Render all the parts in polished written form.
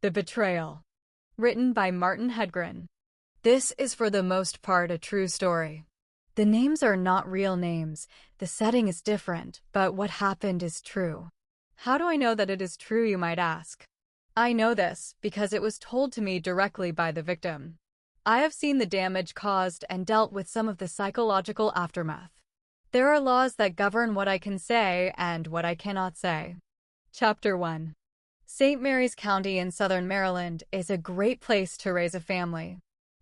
The Betrayal. Written by Martin Hedgren. This is for the most part a true story. The names are not real names, the setting is different, but what happened is true. How do I know that it is true, you might ask? I know this because it was told to me directly by the victim. I have seen the damage caused and dealt with some of the psychological aftermath. There are laws that govern what I can say and what I cannot say. Chapter 1. St. Mary's County in southern Maryland is a great place to raise a family.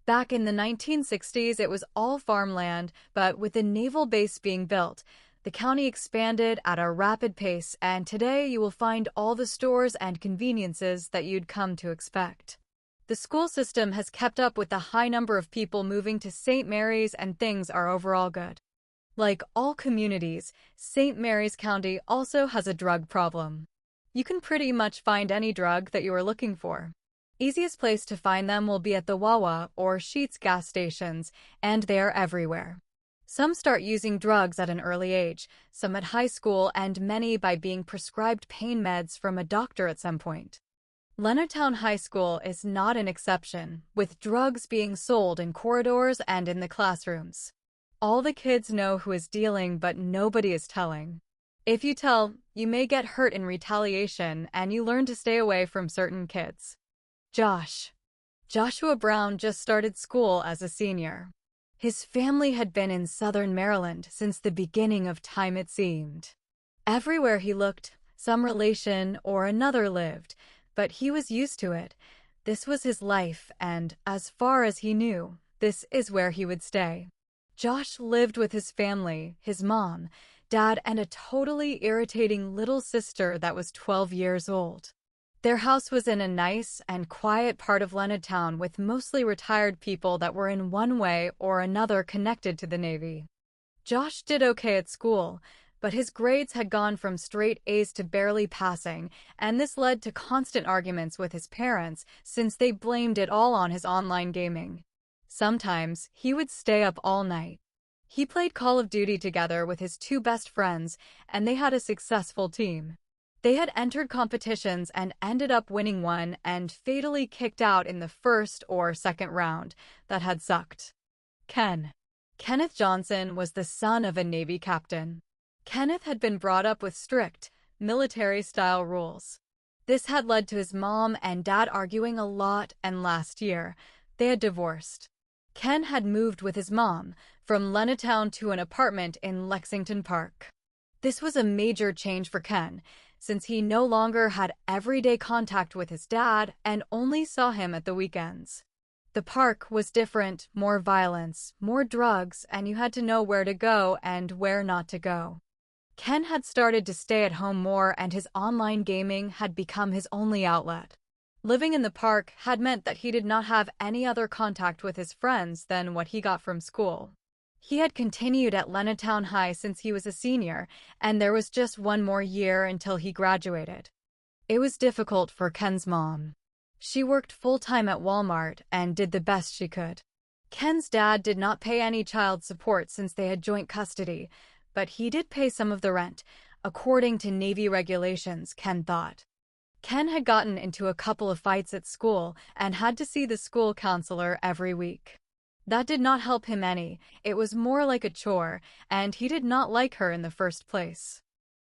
Back in the 1960s, it was all farmland, but with the naval base being built, the county expanded at a rapid pace, and today you will find all the stores and conveniences that you'd come to expect. The school system has kept up with the high number of people moving to St. Mary's, and things are overall good. Like all communities, St. Mary's County also has a drug problem. You can pretty much find any drug that you are looking for. Easiest place to find them will be at the Wawa or Sheetz gas stations, and they are everywhere. Some start using drugs at an early age, some at high school, and many by being prescribed pain meds from a doctor at some point. Leonardtown High School is not an exception, with drugs being sold in corridors and in the classrooms. All the kids know who is dealing, but nobody is telling. If you tell, you may get hurt in retaliation, and you learn to stay away from certain kids. Joshua Brown just started school as a senior. His family had been in southern Maryland since the beginning of time, it seemed. Everywhere he looked, some relation or another lived, but he was used to it. This was his life, and as far as he knew, this is where he would stay. Josh lived with his family, his mom, dad, and a totally irritating little sister that was 12 years old. Their house was in a nice and quiet part of Leonardtown with mostly retired people that were in one way or another connected to the Navy. Josh did okay at school, but his grades had gone from straight A's to barely passing, and this led to constant arguments with his parents since they blamed it all on his online gaming. Sometimes he would stay up all night. He played Call of Duty together with his two best friends, and they had a successful team. They had entered competitions and ended up winning one and fatally kicked out in the first or second round. That had sucked. Kenneth Johnson was the son of a Navy captain. Kenneth had been brought up with strict, military-style rules. This had led to his mom and dad arguing a lot, and last year, they had divorced. Ken had moved with his mom from Leonardtown to an apartment in Lexington Park. This was a major change for Ken, since he no longer had everyday contact with his dad and only saw him at the weekends. The park was different, more violence, more drugs, and you had to know where to go and where not to go. Ken had started to stay at home more, and his online gaming had become his only outlet. Living in the park had meant that he did not have any other contact with his friends than what he got from school. He had continued at Leonardtown High since he was a senior, and there was just one more year until he graduated. It was difficult for Ken's mom. She worked full-time at Walmart and did the best she could. Ken's dad did not pay any child support since they had joint custody, but he did pay some of the rent, according to Navy regulations, Ken thought. Ken had gotten into a couple of fights at school and had to see the school counselor every week. That did not help him any. It was more like a chore, and he did not like her in the first place.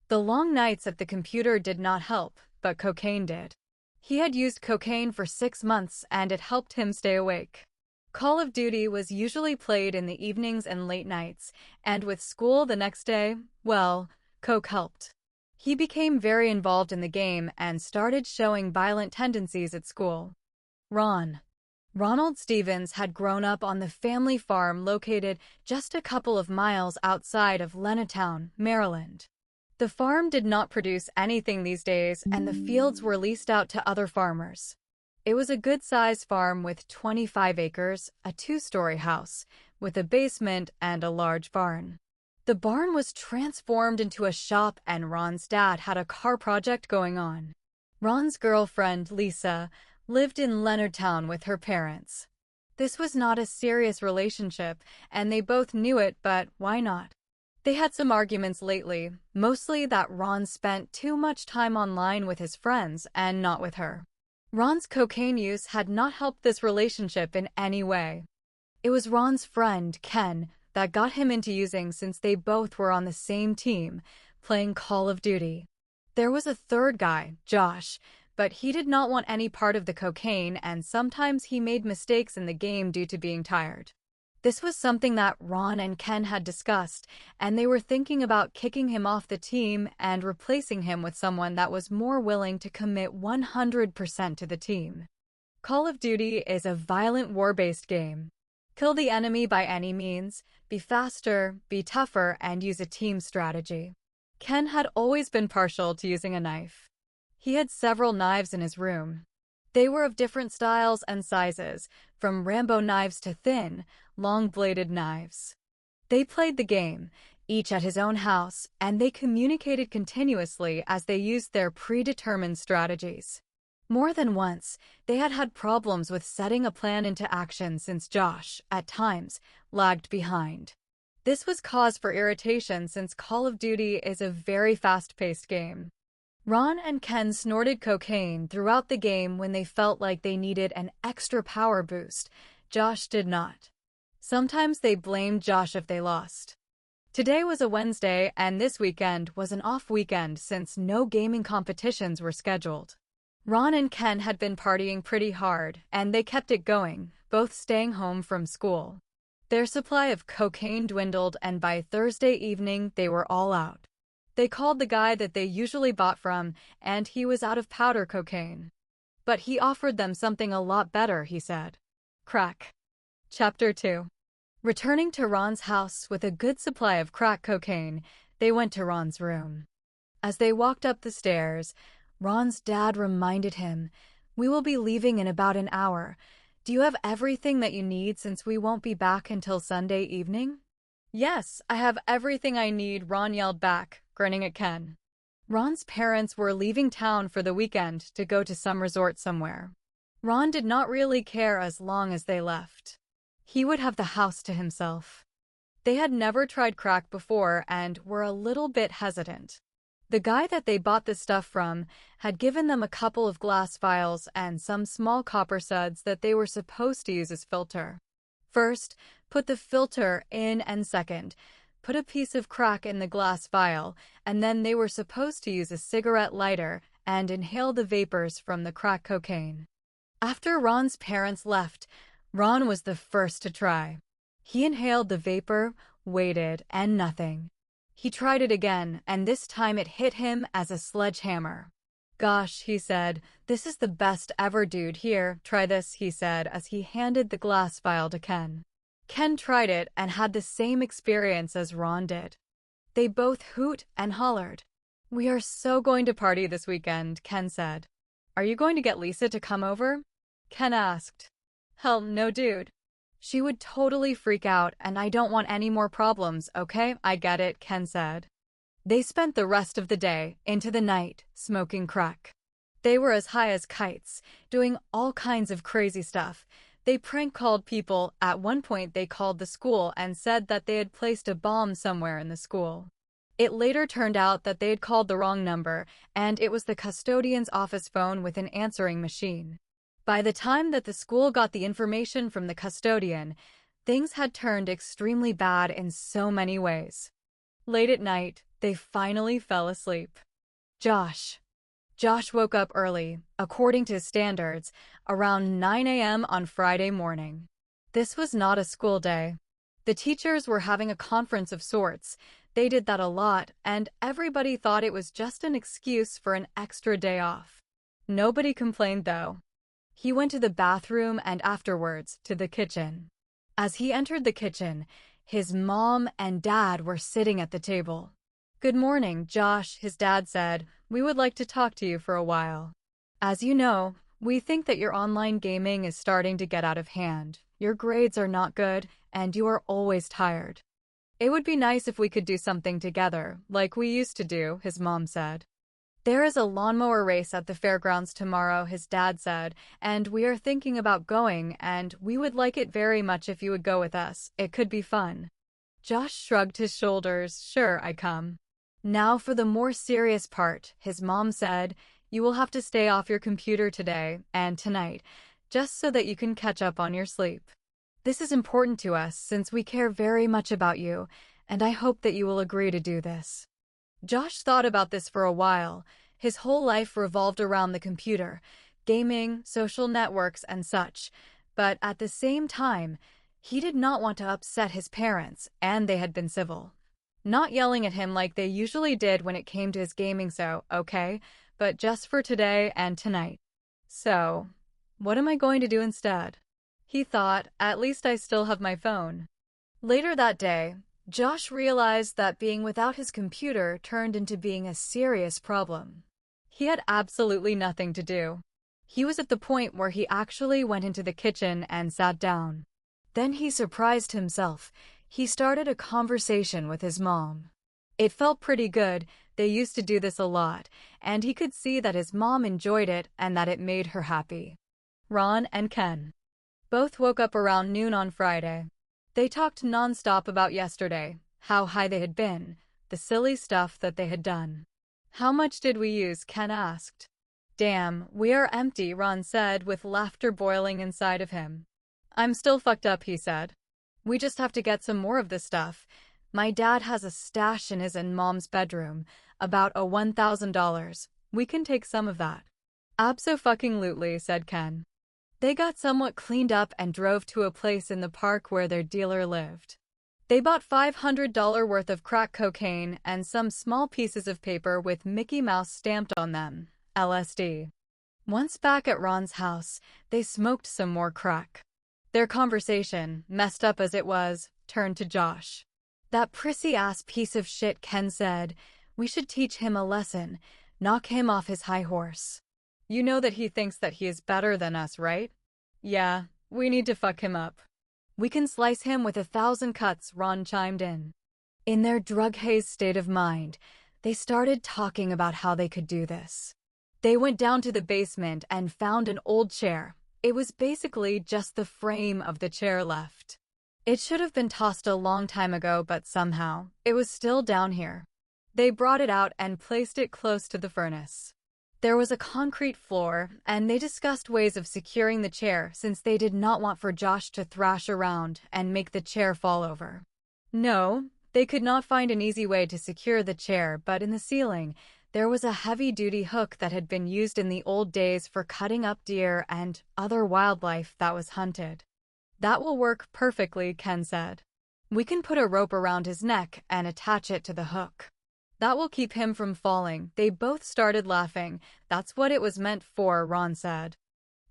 The long nights at the computer did not help, but cocaine did. He had used cocaine for 6 months, and it helped him stay awake. Call of Duty was usually played in the evenings and late nights, and with school the next day, well, coke helped. He became very involved in the game and started showing violent tendencies at school. Ronald Stevens had grown up on the family farm located just a couple of miles outside of Leonardtown, Maryland. The farm did not produce anything these days, and the fields were leased out to other farmers. It was a good-sized farm with 25 acres, a 2-story house, with a basement and a large barn. The barn was transformed into a shop, and Ron's dad had a car project going on. Ron's girlfriend, Lisa, lived in Leonardtown with her parents. This was not a serious relationship, and they both knew it, but why not? They had some arguments lately, mostly that Ron spent too much time online with his friends and not with her. Ron's cocaine use had not helped this relationship in any way. It was Ron's friend, Ken, that got him into using since they both were on the same team, playing Call of Duty. There was a third guy, Josh, but he did not want any part of the cocaine and sometimes he made mistakes in the game due to being tired. This was something that Ron and Ken had discussed, and they were thinking about kicking him off the team and replacing him with someone that was more willing to commit 100% to the team. Call of Duty is a violent war-based game. Kill the enemy by any means, be faster, be tougher, and use a team strategy. Ken had always been partial to using a knife. He had several knives in his room. They were of different styles and sizes, from Rambo knives to thin, long-bladed knives. They played the game, each at his own house, and they communicated continuously as they used their predetermined strategies. More than once, they had had problems with setting a plan into action since Josh, at times, lagged behind. This was cause for irritation since Call of Duty is a very fast-paced game. Ron and Ken snorted cocaine throughout the game when they felt like they needed an extra power boost. Josh did not. Sometimes they blamed Josh if they lost. Today was a Wednesday and this weekend was an off weekend since no gaming competitions were scheduled. Ron and Ken had been partying pretty hard and they kept it going, both staying home from school. Their supply of cocaine dwindled and by Thursday evening they were all out. They called the guy that they usually bought from, and he was out of powder cocaine. But he offered them something a lot better, he said. Crack. Chapter 2. Returning to Ron's house with a good supply of crack cocaine, they went to Ron's room. As they walked up the stairs, Ron's dad reminded him, "We will be leaving in about an hour. Do you have everything that you need since we won't be back until Sunday evening?" "Yes, I have everything I need," Ron yelled back, grinning at Ken. Ron's parents were leaving town for the weekend to go to some resort somewhere. Ron did not really care as long as they left. He would have the house to himself. They had never tried crack before and were a little bit hesitant. The guy that they bought the stuff from had given them a couple of glass vials and some small copper suds that they were supposed to use as filter. First, put the filter in and second, put a piece of crack in the glass vial, and then they were supposed to use a cigarette lighter and inhale the vapors from the crack cocaine. After Ron's parents left, Ron was the first to try. He inhaled the vapor, waited, and nothing. He tried it again, and this time it hit him as a sledgehammer. "Gosh," he said, "this is the best ever, dude. Here, try this," he said as he handed the glass vial to Ken. Ken tried it and had the same experience as Ron did. They both hoot and hollered. "We are so going to party this weekend," Ken said. "Are you going to get Lisa to come over?" Ken asked. "Hell no, dude. She would totally freak out and I don't want any more problems, okay? I get it," Ken said. They spent the rest of the day, into the night, smoking crack. They were as high as kites, doing all kinds of crazy stuff. They prank called people. At one point they called the school and said that they had placed a bomb somewhere in the school. It later turned out that they had called the wrong number, and it was the custodian's office phone with an answering machine. By the time that the school got the information from the custodian, things had turned extremely bad in so many ways. Late at night, they finally fell asleep. Josh woke up early, according to his standards, around 9 a.m. on Friday morning. This was not a school day. The teachers were having a conference of sorts. They did that a lot, and everybody thought it was just an excuse for an extra day off. Nobody complained, though. He went to the bathroom and afterwards to the kitchen. As he entered the kitchen, his mom and dad were sitting at the table. "Good morning, Josh," his dad said. "We would like to talk to you for a while. As you know, we think that your online gaming is starting to get out of hand. Your grades are not good, and you are always tired. It would be nice if we could do something together, like we used to do," his mom said. "There is a lawnmower race at the fairgrounds tomorrow," his dad said, "and we are thinking about going, and we would like it very much if you would go with us. It could be fun." Josh shrugged his shoulders. "Sure, I come." "Now for the more serious part," his mom said. You will have to stay off your computer today and tonight, just so that you can catch up on your sleep. This is important to us since we care very much about you, and I hope that you will agree to do this." Josh thought about this for a while. His whole life revolved around the computer, gaming, social networks, and such. But at the same time, he did not want to upset his parents, and they had been civil. Not yelling at him like they usually did when it came to his gaming, so, okay, but just for today and tonight. So, what am I going to do instead? He thought, at least I still have my phone. Later that day, Josh realized that being without his computer turned into being a serious problem. He had absolutely nothing to do. He was at the point where he actually went into the kitchen and sat down. Then he surprised himself. He started a conversation with his mom. It felt pretty good. They used to do this a lot, and he could see that his mom enjoyed it and that it made her happy. Ron and Ken both woke up around noon on Friday. They talked nonstop about yesterday, how high they had been, the silly stuff that they had done. "How much did we use?" Ken asked. "Damn, we are empty," Ron said with laughter boiling inside of him. "I'm still fucked up," he said. "We just have to get some more of this stuff. My dad has a stash in his and mom's bedroom, about a $1,000. We can take some of that." "Abso-fucking-lutely," said Ken. They got somewhat cleaned up and drove to a place in the park where their dealer lived. They bought $500 worth of crack cocaine and some small pieces of paper with Mickey Mouse stamped on them, LSD. Once back at Ron's house, they smoked some more crack. Their conversation, messed up as it was, turned to Josh. "That prissy-ass piece of shit," Ken said. "We should teach him a lesson, knock him off his high horse. You know that he thinks that he is better than us, right? Yeah, we need to fuck him up. We can slice him with 1,000 cuts," Ron chimed in. In their drug-hazed state of mind, they started talking about how they could do this. They went down to the basement and found an old chair. It was basically just the frame of the chair left. It should have been tossed a long time ago, but somehow, it was still down here. They brought it out and placed it close to the furnace. There was a concrete floor, and they discussed ways of securing the chair since they did not want for Josh to thrash around and make the chair fall over. No, they could not find an easy way to secure the chair, but in the ceiling, there was a heavy-duty hook that had been used in the old days for cutting up deer and other wildlife that was hunted. "That will work perfectly," Ken said. "We can put a rope around his neck and attach it to the hook. That will keep him from falling." They both started laughing. "That's what it was meant for," Ron said.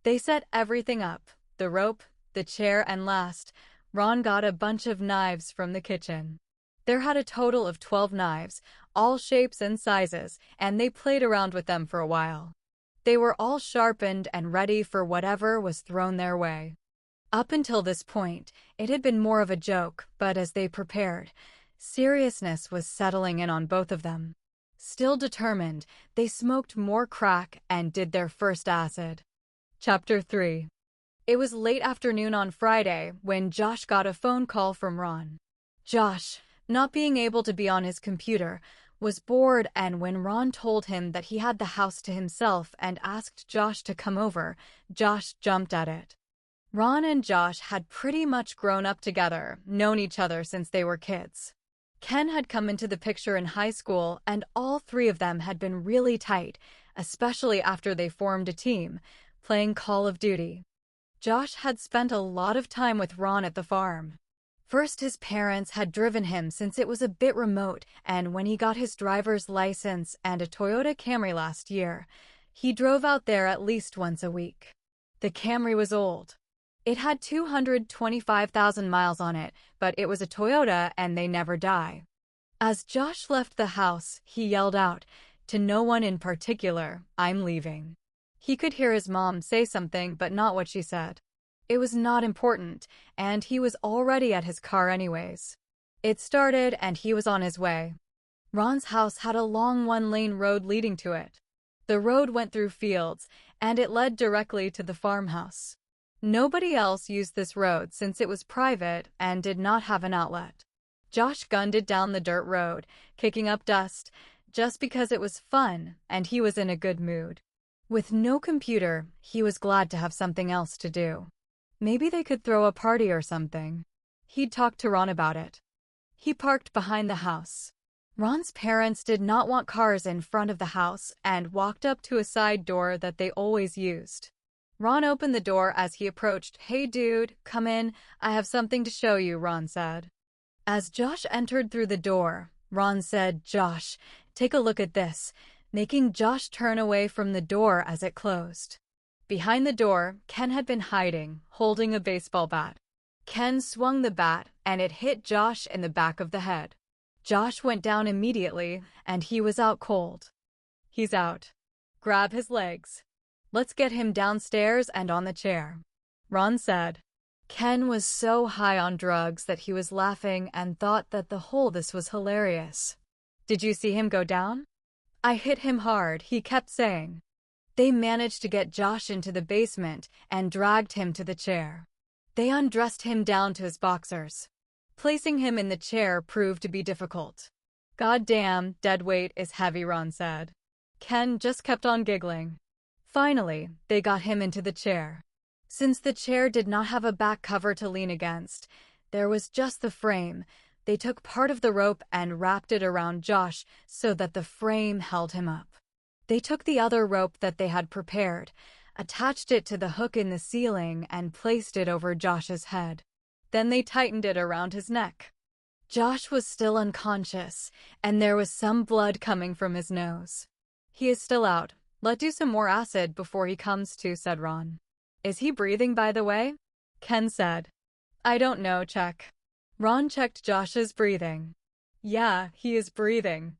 They set everything up, the rope, the chair, and last, Ron got a bunch of knives from the kitchen. There had a total of 12 knives, all shapes and sizes, and they played around with them for a while. They were all sharpened and ready for whatever was thrown their way. Up until this point, it had been more of a joke, but as they prepared, seriousness was settling in on both of them. Still determined, they smoked more crack and did their first acid. Chapter 3. It was late afternoon on Friday when Josh got a phone call from Ron. Josh, not being able to be on his computer, was bored, and when Ron told him that he had the house to himself and asked Josh to come over, Josh jumped at it. Ron and Josh had pretty much grown up together, known each other since they were kids. Ken had come into the picture in high school, and all three of them had been really tight, especially after they formed a team, playing Call of Duty. Josh had spent a lot of time with Ron at the farm. First, his parents had driven him since it was a bit remote, and when he got his driver's license and a Toyota Camry last year, he drove out there at least once a week. The Camry was old. It had 225,000 miles on it, but it was a Toyota and they never die. As Josh left the house, he yelled out, to no one in particular, "I'm leaving." He could hear his mom say something, but not what she said. It was not important, and he was already at his car anyways. It started and he was on his way. Ron's house had a long one-lane road leading to it. The road went through fields, and it led directly to the farmhouse. Nobody else used this road since it was private and did not have an outlet. Josh gunned it down the dirt road, kicking up dust. just because it was fun and he was in a good mood. With no computer, he was glad to have something else to do. Maybe they could throw a party or something. He'd talked to Ron about it. He parked behind the house. Ron's parents did not want cars in front of the house and walked up to a side door that they always used. Ron opened the door as he approached. "Hey dude, come in, I have something to show you," Ron said. As Josh entered through the door, Ron said, "Josh, take a look at this," making Josh turn away from the door as it closed. Behind the door, Ken had been hiding, holding a baseball bat. Ken swung the bat, and it hit Josh in the back of the head. Josh went down immediately, and he was out cold. "He's out. Grab his legs. Let's get him downstairs and on the chair," Ron said. Ken was so high on drugs that he was laughing and thought that this was hilarious. "Did you see him go down? I hit him hard," he kept saying. They managed to get Josh into the basement and dragged him to the chair. They undressed him down to his boxers. Placing him in the chair proved to be difficult. "God damn, dead weight is heavy," Ron said. Ken just kept on giggling. Finally, they got him into the chair. Since the chair did not have a back cover to lean against, there was just the frame. They took part of the rope and wrapped it around Josh so that the frame held him up. They took the other rope that they had prepared, attached it to the hook in the ceiling, and placed it over Josh's head. Then they tightened it around his neck. Josh was still unconscious, and there was some blood coming from his nose. "He is still out. Let's do some more acid before he comes to," said Ron. "Is he breathing, by the way?" Ken said. "I don't know, check." Ron checked Josh's breathing. "Yeah, he is breathing."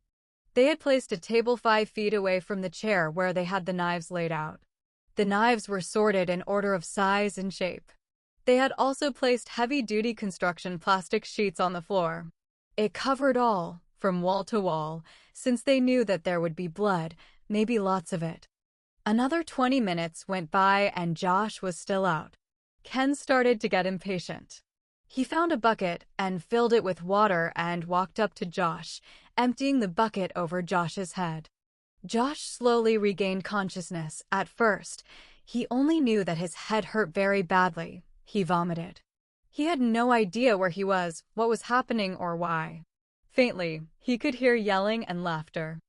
They had placed a table 5 feet away from the chair where they had the knives laid out. The knives were sorted in order of size and shape. They had also placed heavy-duty construction plastic sheets on the floor. It covered all, from wall to wall, since they knew that there would be blood, maybe lots of it. Another 20 minutes went by and Josh was still out. Ken started to get impatient. He found a bucket and filled it with water and walked up to Josh, emptying the bucket over Josh's head. Josh slowly regained consciousness. At first, he only knew that his head hurt very badly. He vomited. He had no idea where he was, what was happening, or why. Faintly, he could hear yelling and laughter.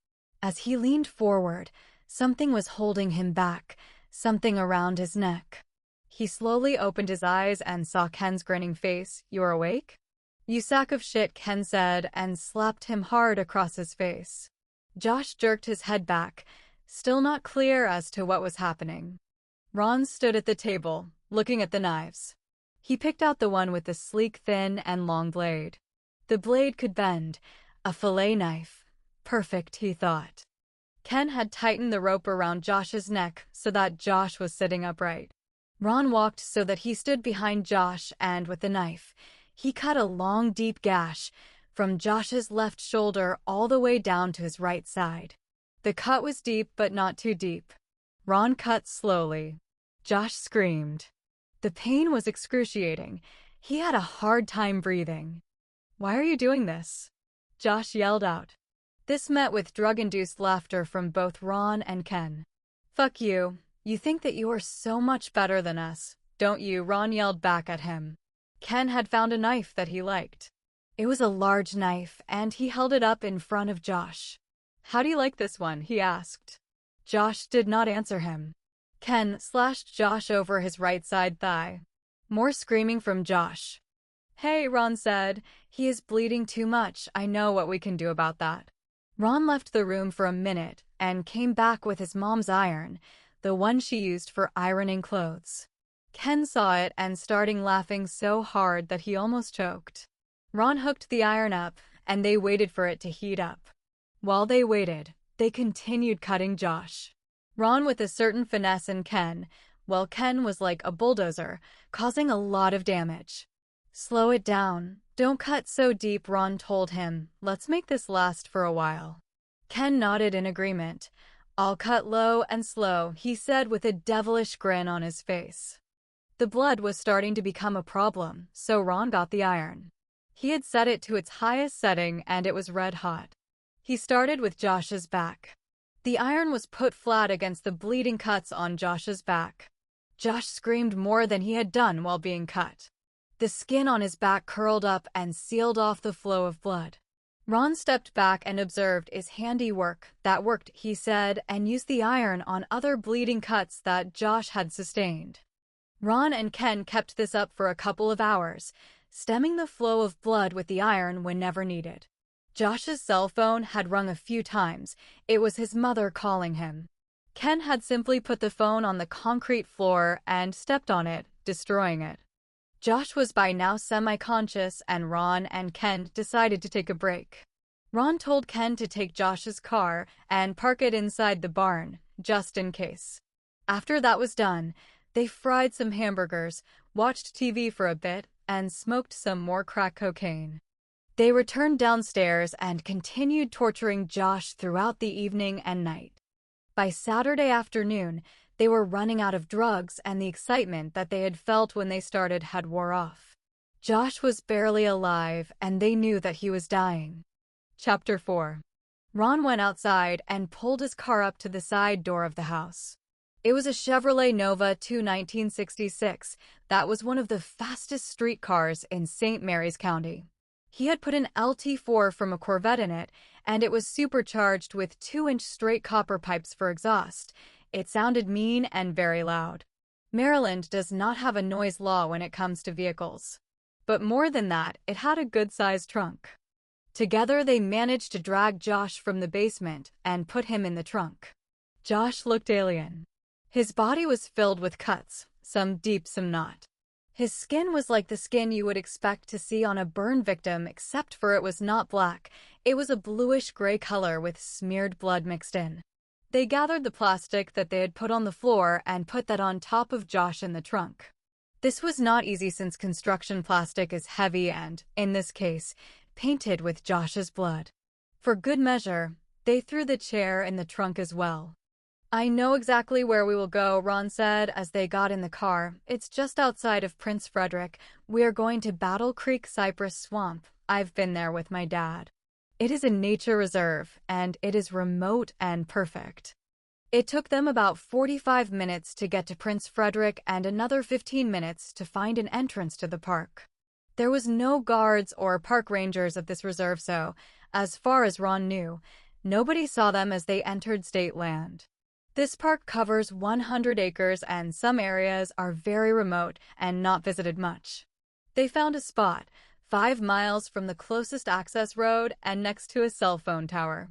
As he leaned forward, something was holding him back, something around his neck. He slowly opened his eyes and saw Ken's grinning face. "You're awake?" "You sack of shit," Ken said, and slapped him hard across his face. Josh jerked his head back, still not clear as to what was happening. Ron stood at the table, looking at the knives. He picked out the one with the sleek, thin, and long blade. The blade could bend. A fillet knife. Perfect, he thought. Ken had tightened the rope around Josh's neck so that Josh was sitting upright. Ron walked so that he stood behind Josh, and with the knife, he cut a long, deep gash from Josh's left shoulder all the way down to his right side. The cut was deep, but not too deep. Ron cut slowly. Josh screamed. The pain was excruciating. He had a hard time breathing. "Why are you doing this?" Josh yelled out. This met with drug-induced laughter from both Ron and Ken. "Fuck you. You think that you are so much better than us, don't you?" Ron yelled back at him. Ken had found a knife that he liked. It was a large knife, and he held it up in front of Josh. "How do you like this one?" he asked. Josh did not answer him. Ken slashed Josh over his right side thigh. More screaming from Josh. "Hey," Ron said, "he is bleeding too much. I know what we can do about that." Ron left the room for a minute and came back with his mom's iron, the one she used for ironing clothes. Ken saw it and started laughing so hard that he almost choked. Ron hooked the iron up, and they waited for it to heat up. While they waited, they continued cutting Josh. Ron with a certain finesse and Ken, while Ken was like a bulldozer, causing a lot of damage. "Slow it down. Don't cut so deep," Ron told him. "Let's make this last for a while." Ken nodded in agreement. "I'll cut low and slow," he said with a devilish grin on his face. The blood was starting to become a problem, so Ron got the iron. He had set it to its highest setting and it was red hot. He started with Josh's back. The iron was put flat against the bleeding cuts on Josh's back. Josh screamed more than he had done while being cut. The skin on his back curled up and sealed off the flow of blood. Ron stepped back and observed his handiwork. That worked, he said, and used the iron on other bleeding cuts that Josh had sustained. Ron and Ken kept this up for a couple of hours, stemming the flow of blood with the iron whenever needed. Josh's cell phone had rung a few times. It was his mother calling him. Ken had simply put the phone on the concrete floor and stepped on it, destroying it. Josh was by now semi-conscious, and Ron and Ken decided to take a break. Ron told Ken to take Josh's car and park it inside the barn, just in case. After that was done, they fried some hamburgers, watched TV for a bit, and smoked some more crack cocaine. They returned downstairs and continued torturing Josh throughout the evening and night. By Saturday afternoon, they were running out of drugs, and the excitement that they had felt when they started had wore off. Josh was barely alive, and they knew that he was dying. Chapter 4. Ron went outside and pulled his car up to the side door of the house. It was a Chevrolet Nova 2 1966 that was one of the fastest street cars in St. Mary's County. He had put an LT4 from a Corvette in it, and it was supercharged with 2-inch straight copper pipes for exhaust. It sounded mean and very loud. Maryland does not have a noise law when it comes to vehicles. But more than that, it had a good-sized trunk. Together, they managed to drag Josh from the basement and put him in the trunk. Josh looked alien. His body was filled with cuts, some deep, some not. His skin was like the skin you would expect to see on a burn victim, except for it was not black. It was a bluish-gray color with smeared blood mixed in. They gathered the plastic that they had put on the floor and put that on top of Josh in the trunk. This was not easy since construction plastic is heavy and, in this case, painted with Josh's blood. For good measure, they threw the chair in the trunk as well. "I know exactly where we will go," Ron said as they got in the car. "It's just outside of Prince Frederick. We are going to Battle Creek Cypress Swamp. I've been there with my dad. It is a nature reserve, and it is remote and perfect." It took them about 45 minutes to get to Prince Frederick and another 15 minutes to find an entrance to the park. There was no guards or park rangers of this reserve, so, as far as Ron knew, nobody saw them as they entered state land. This park covers 100 acres, and some areas are very remote and not visited much. They found a spot 5 miles from the closest access road and next to a cell phone tower.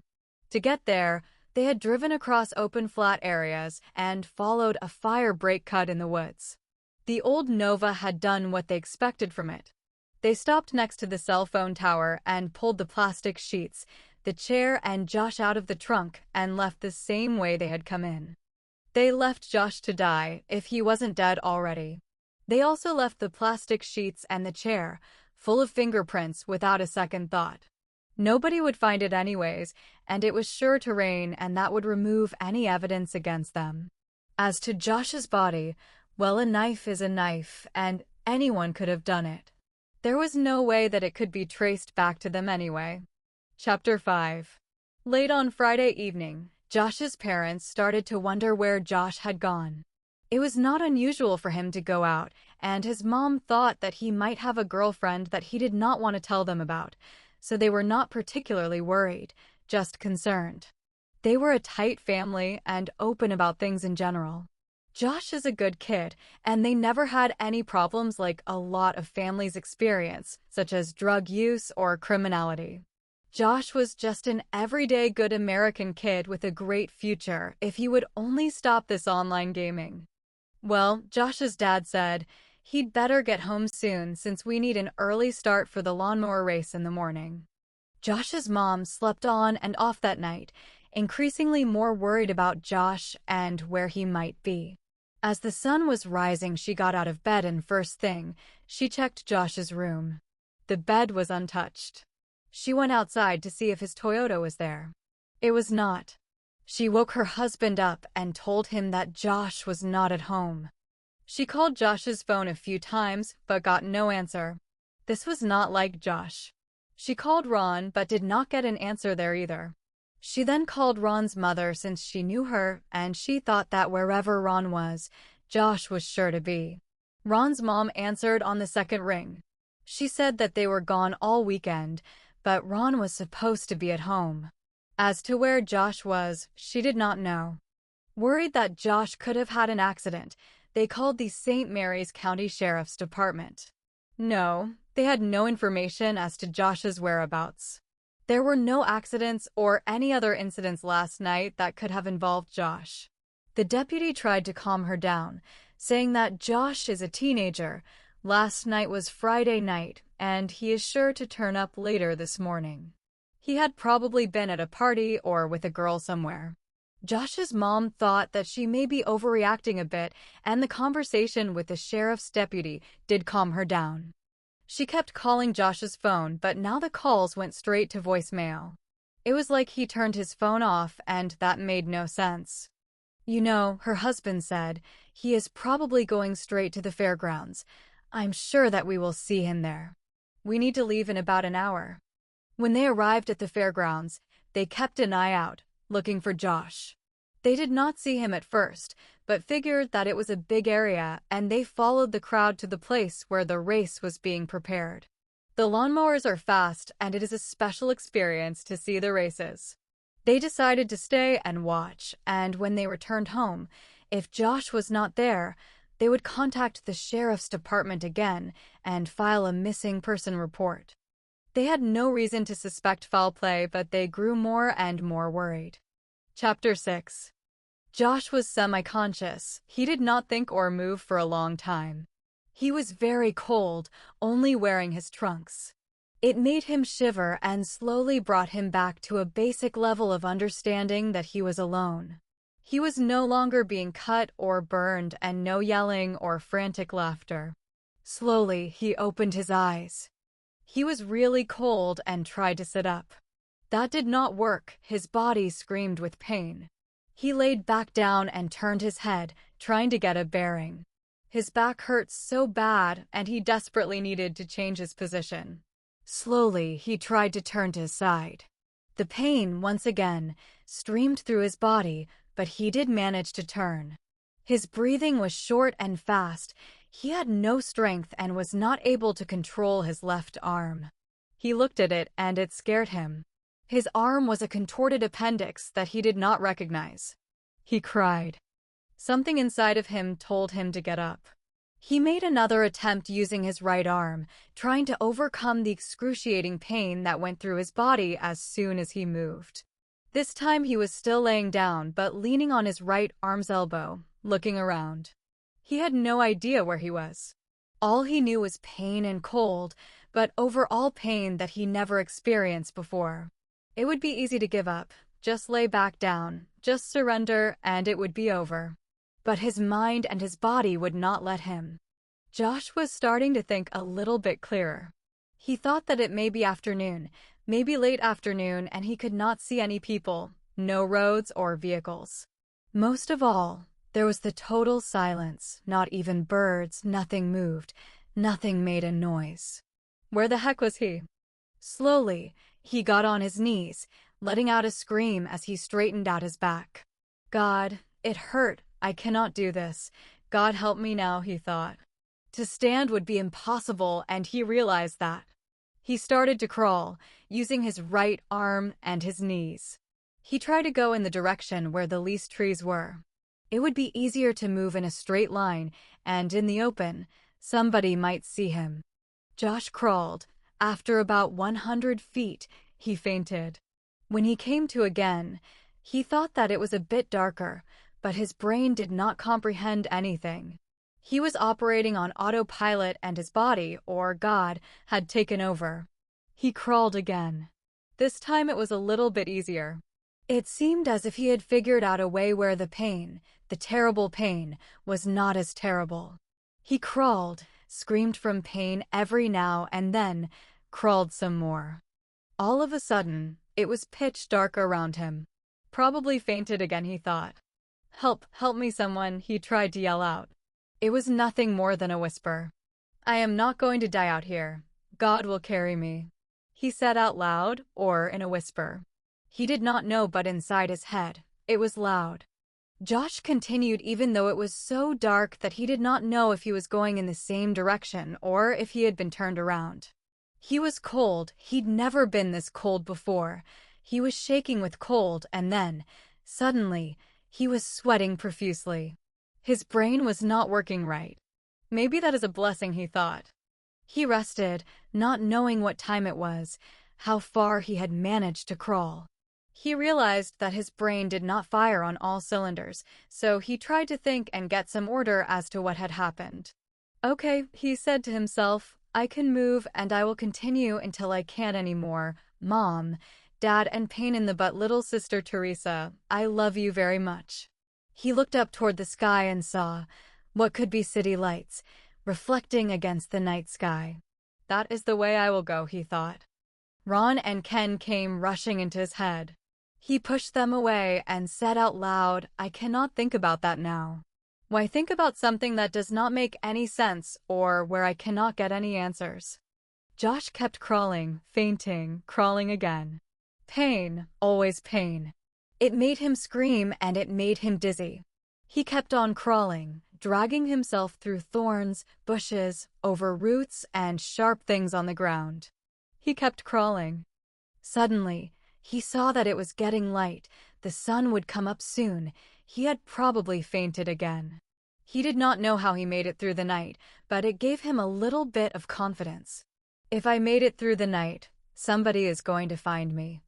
To get there, they had driven across open flat areas and followed a fire break cut in the woods. The old Nova had done what they expected from it. They stopped next to the cell phone tower and pulled the plastic sheets, the chair and Josh out of the trunk, and left the same way they had come in. They left Josh to die, if he wasn't dead already. They also left the plastic sheets and the chair, full of fingerprints, without a second thought. Nobody would find it anyways, and it was sure to rain, and that would remove any evidence against them. As to Josh's body, well, a knife is a knife, and anyone could have done it. There was no way that it could be traced back to them anyway. Chapter 5. Late on Friday evening, Josh's parents started to wonder where Josh had gone. It was not unusual for him to go out, and his mom thought that he might have a girlfriend that he did not want to tell them about, so they were not particularly worried, just concerned. They were a tight family and open about things in general. Josh is a good kid, and they never had any problems like a lot of families experience, such as drug use or criminality. Josh was just an everyday good American kid with a great future if he would only stop this online gaming. Well, Josh's dad said he'd better get home soon since we need an early start for the lawnmower race in the morning. Josh's mom slept on and off that night, increasingly more worried about Josh and where he might be. As the sun was rising, she got out of bed and first thing, she checked Josh's room. The bed was untouched. She went outside to see if his Toyota was there. It was not. She woke her husband up and told him that Josh was not at home. She called Josh's phone a few times but got no answer. This was not like Josh. She called Ron but did not get an answer there either. She then called Ron's mother since she knew her, and she thought that wherever Ron was, Josh was sure to be. Ron's mom answered on the second ring. She said that they were gone all weekend, but Ron was supposed to be at home. As to where Josh was, she did not know. Worried that Josh could have had an accident, they called the St. Mary's County Sheriff's Department. No, they had no information as to Josh's whereabouts. There were no accidents or any other incidents last night that could have involved Josh. The deputy tried to calm her down, saying that Josh is a teenager. Last night was Friday night, and he is sure to turn up later this morning. He had probably been at a party or with a girl somewhere. Josh's mom thought that she may be overreacting a bit, and the conversation with the sheriff's deputy did calm her down. She kept calling Josh's phone, but now the calls went straight to voicemail. It was like he turned his phone off, and that made no sense. You know, her husband said, he is probably going straight to the fairgrounds. I'm sure that we will see him there. We need to leave in about an hour. When they arrived at the fairgrounds, they kept an eye out, looking for Josh. They did not see him at first, but figured that it was a big area, and they followed the crowd to the place where the race was being prepared. The lawnmowers are fast, and it is a special experience to see the races. They decided to stay and watch, and when they returned home, if Josh was not there, they would contact the sheriff's department again and file a missing person report. They had no reason to suspect foul play, but they grew more and more worried. Chapter 6. Josh was semi-conscious. He did not think or move for a long time. He was very cold, only wearing his trunks. It made him shiver and slowly brought him back to a basic level of understanding that he was alone. He was no longer being cut or burned, and no yelling or frantic laughter. Slowly, he opened his eyes. He was really cold and tried to sit up. That did not work. His body screamed with pain. He laid back down and turned his head, trying to get a bearing. His back hurt so bad, and he desperately needed to change his position. Slowly, he tried to turn to his side. The pain, once again, streamed through his body, but he did manage to turn. His breathing was short and fast. He had no strength and was not able to control his left arm. He looked at it, and it scared him. His arm was a contorted appendix that he did not recognize. He cried. Something inside of him told him to get up. He made another attempt using his right arm, trying to overcome the excruciating pain that went through his body as soon as he moved. This time he was still laying down, but leaning on his right arm's elbow, looking around. He had no idea where he was. All he knew was pain and cold, but overall pain that he never experienced before. It would be easy to give up, just lay back down, just surrender, and it would be over. But his mind and his body would not let him. Josh was starting to think a little bit clearer. He thought that it may be afternoon, maybe late afternoon, and he could not see any people, no roads or vehicles. Most of all, there was the total silence. Not even birds, nothing moved, nothing made a noise. Where the heck was he? Slowly, he got on his knees, letting out a scream as he straightened out his back. God, it hurt. I cannot do this. God help me now, he thought. To stand would be impossible, and he realized that. He started to crawl, using his right arm and his knees. He tried to go in the direction where the least trees were. It would be easier to move in a straight line, and in the open, somebody might see him. Josh crawled. After about 100 feet, he fainted. When he came to again, he thought that it was a bit darker, but his brain did not comprehend anything. He was operating on autopilot, and his body, or God, had taken over. He crawled again. This time it was a little bit easier. It seemed as if he had figured out a way where the pain, the terrible pain, was not as terrible. He crawled, screamed from pain every now and then, crawled some more. All of a sudden, it was pitch dark around him. Probably fainted again, he thought. Help me someone, he tried to yell out. It was nothing more than a whisper. I am not going to die out here. God will carry me, he said out loud, or in a whisper. He did not know, but inside his head, it was loud. Josh continued even though it was so dark that he did not know if he was going in the same direction or if he had been turned around. He was cold. He'd never been this cold before. He was shaking with cold, and then, suddenly, he was sweating profusely. His brain was not working right. Maybe that is a blessing, he thought. He rested, not knowing what time it was, how far he had managed to crawl. He realized that his brain did not fire on all cylinders, so he tried to think and get some order as to what had happened. Okay, he said to himself, I can move and I will continue until I can't anymore. Mom, Dad, and pain in the butt little sister Teresa, I love you very much. He looked up toward the sky and saw what could be city lights, reflecting against the night sky. That is the way I will go, he thought. Ron and Ken came rushing into his head. He pushed them away and said out loud, I cannot think about that now. Why think about something that does not make any sense or where I cannot get any answers? Josh kept crawling, fainting, crawling again. Pain, always pain. It made him scream and it made him dizzy. He kept on crawling, dragging himself through thorns, bushes, over roots, and sharp things on the ground. He kept crawling. Suddenly, he saw that it was getting light. The sun would come up soon. He had probably fainted again. He did not know how he made it through the night, but it gave him a little bit of confidence. If I made it through the night, somebody is going to find me.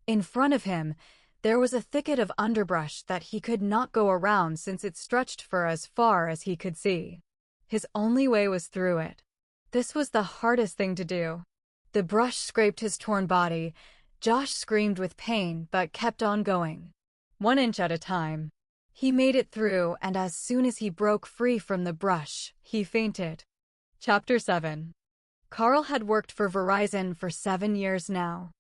In front of him, there was a thicket of underbrush that he could not go around since it stretched for as far as he could see. His only way was through it. This was the hardest thing to do. The brush scraped his torn body. Josh screamed with pain but kept on going. 1 inch at a time. He made it through, and as soon as he broke free from the brush, he fainted. Chapter 7. Carl had worked for Verizon for 7 years now.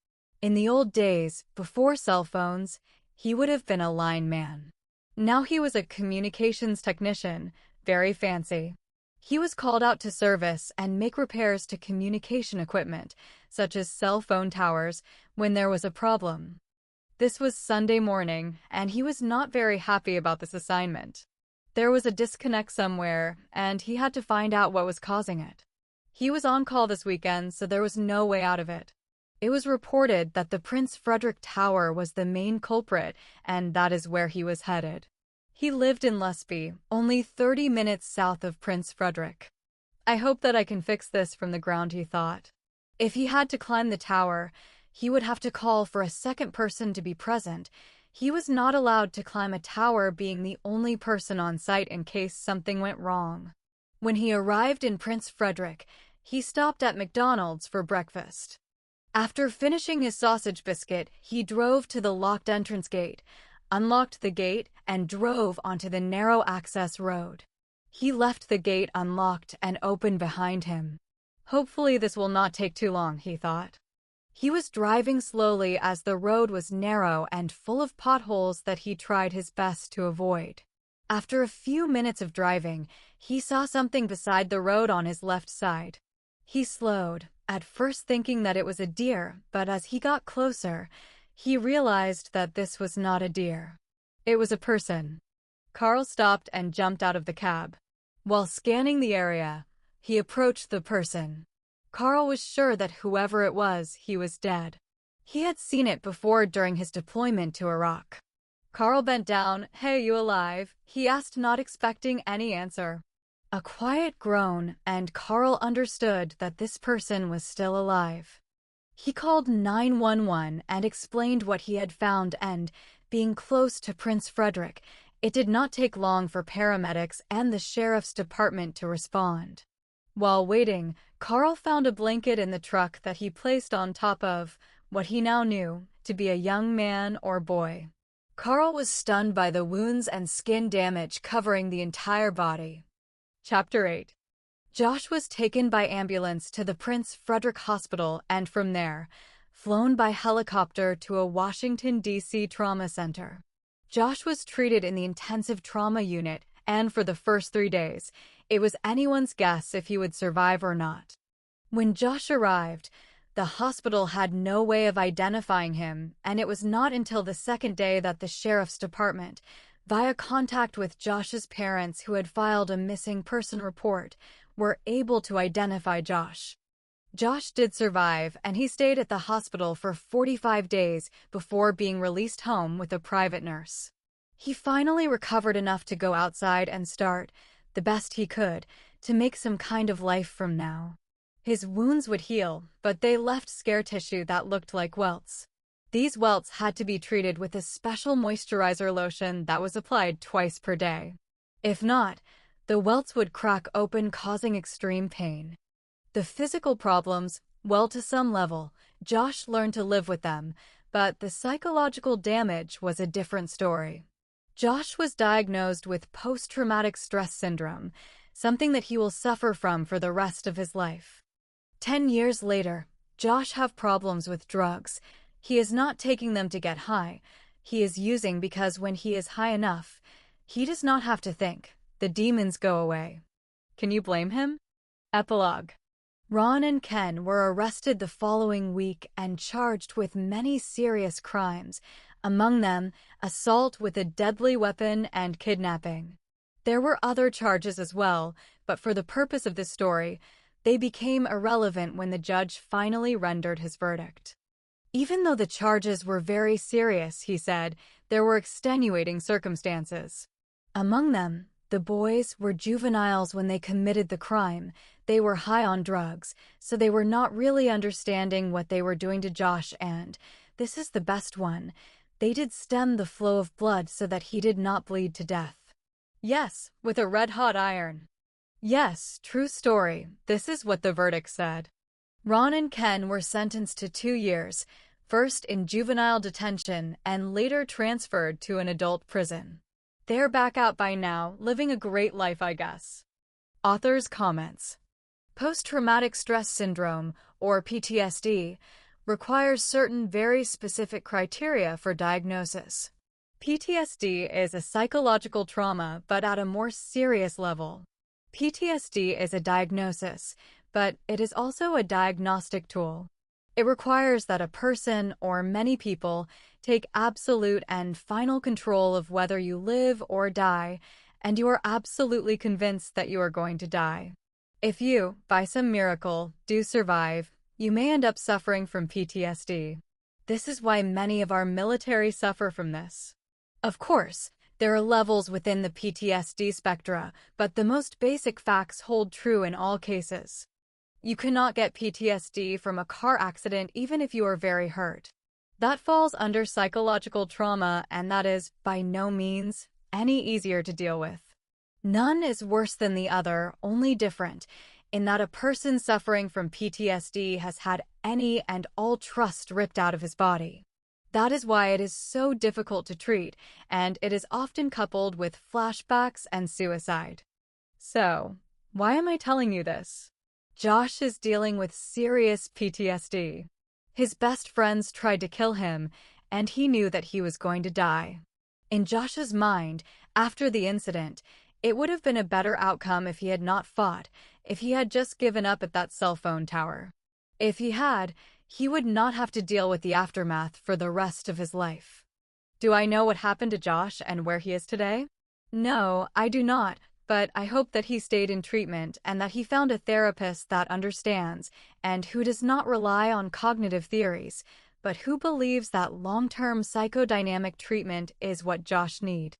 In the old days, before cell phones, he would have been a line man. Now he was a communications technician, very fancy. He was called out to service and make repairs to communication equipment, such as cell phone towers, when there was a problem. This was Sunday morning, and he was not very happy about this assignment. There was a disconnect somewhere, and he had to find out what was causing it. He was on call this weekend, so there was no way out of it. It was reported that the Prince Frederick Tower was the main culprit, and that is where he was headed. He lived in Lusby, only 30 minutes south of Prince Frederick. I hope that I can fix this from the ground, he thought. If he had to climb the tower, he would have to call for a second person to be present. He was not allowed to climb a tower, being the only person on site in case something went wrong. When he arrived in Prince Frederick, he stopped at McDonald's for breakfast. After finishing his sausage biscuit, he drove to the locked entrance gate, unlocked the gate, and drove onto the narrow access road. He left the gate unlocked and open behind him. Hopefully this will not take too long, he thought. He was driving slowly as the road was narrow and full of potholes that he tried his best to avoid. After a few minutes of driving, he saw something beside the road on his left side. He slowed, at first thinking that it was a deer, but as he got closer, he realized that this was not a deer. It was a person. Carl stopped and jumped out of the cab. While scanning the area, he approached the person. Carl was sure that whoever it was, he was dead. He had seen it before during his deployment to Iraq. Carl bent down. Hey, you alive? He asked, not expecting any answer. A quiet groan, and Carl understood that this person was still alive. He called 911 and explained what he had found, and, being close to Prince Frederick, it did not take long for paramedics and the sheriff's department to respond. While waiting, Carl found a blanket in the truck that he placed on top of what he now knew to be a young man or boy. Carl was stunned by the wounds and skin damage covering the entire body. Chapter 8. Josh was taken by ambulance to the Prince Frederick Hospital and from there, flown by helicopter to a Washington, D.C. trauma center. Josh was treated in the intensive trauma unit, and for the first 3 days, it was anyone's guess if he would survive or not. When Josh arrived, The hospital had no way of identifying him, and it was not until the second day that the sheriff's department, via contact with Josh's parents who had filed a missing person report, were able to identify Josh. Josh did survive, and he stayed at the hospital for 45 days before being released home with a private nurse. He finally recovered enough to go outside and start, the best he could, to make some kind of life from now. His wounds would heal, but they left scar tissue that looked like welts. These welts had to be treated with a special moisturizer lotion that was applied twice per day. If not, the welts would crack open, causing extreme pain. The physical problems, well, to some level, Josh learned to live with them, but the psychological damage was a different story. Josh was diagnosed with post-traumatic stress syndrome, something that he will suffer from for the rest of his life. 10 years later, Josh has problems with drugs. He is not taking them to get high. He is using because when he is high enough, he does not have to think. The demons go away. Can you blame him? Epilogue. Ron and Ken were arrested the following week and charged with many serious crimes, among them assault with a deadly weapon and kidnapping. There were other charges as well, but for the purpose of this story, they became irrelevant when the judge finally rendered his verdict. Even though the charges were very serious, he said, there were extenuating circumstances. Among them, the boys were juveniles when they committed the crime. They were high on drugs, so they were not really understanding what they were doing to Josh, and, this is the best one, they did stem the flow of blood so that he did not bleed to death. Yes, with a red-hot iron. Yes, true story. This is what the verdict said. Ron and Ken were sentenced to 2 years, first in juvenile detention and later transferred to an adult prison. They're back out by now, living a great life, I guess. Author's comments. Post-traumatic stress syndrome, or PTSD, requires certain very specific criteria for diagnosis. PTSD is a psychological trauma, but at a more serious level. PTSD is a diagnosis, but it is also a diagnostic tool. It requires that a person or many people take absolute and final control of whether you live or die, and you are absolutely convinced that you are going to die. If you, by some miracle, do survive, you may end up suffering from PTSD. This is why many of our military suffer from this. Of course, there are levels within the PTSD spectra, but the most basic facts hold true in all cases. You cannot get PTSD from a car accident even if you are very hurt. That falls under psychological trauma, and that is, by no means, any easier to deal with. None is worse than the other, only different, in that a person suffering from PTSD has had any and all trust ripped out of his body. That is why it is so difficult to treat, and it is often coupled with flashbacks and suicide. So, why am I telling you this? Josh is dealing with serious PTSD. His best friends tried to kill him, and he knew that he was going to die. In Josh's mind, after the incident, it would have been a better outcome if he had not fought, if he had just given up at that cell phone tower. If he had, he would not have to deal with the aftermath for the rest of his life. Do I know what happened to Josh and where he is today? No, I do not, but I hope that he stayed in treatment and that he found a therapist that understands and who does not rely on cognitive theories, but who believes that long-term psychodynamic treatment is what Josh needs.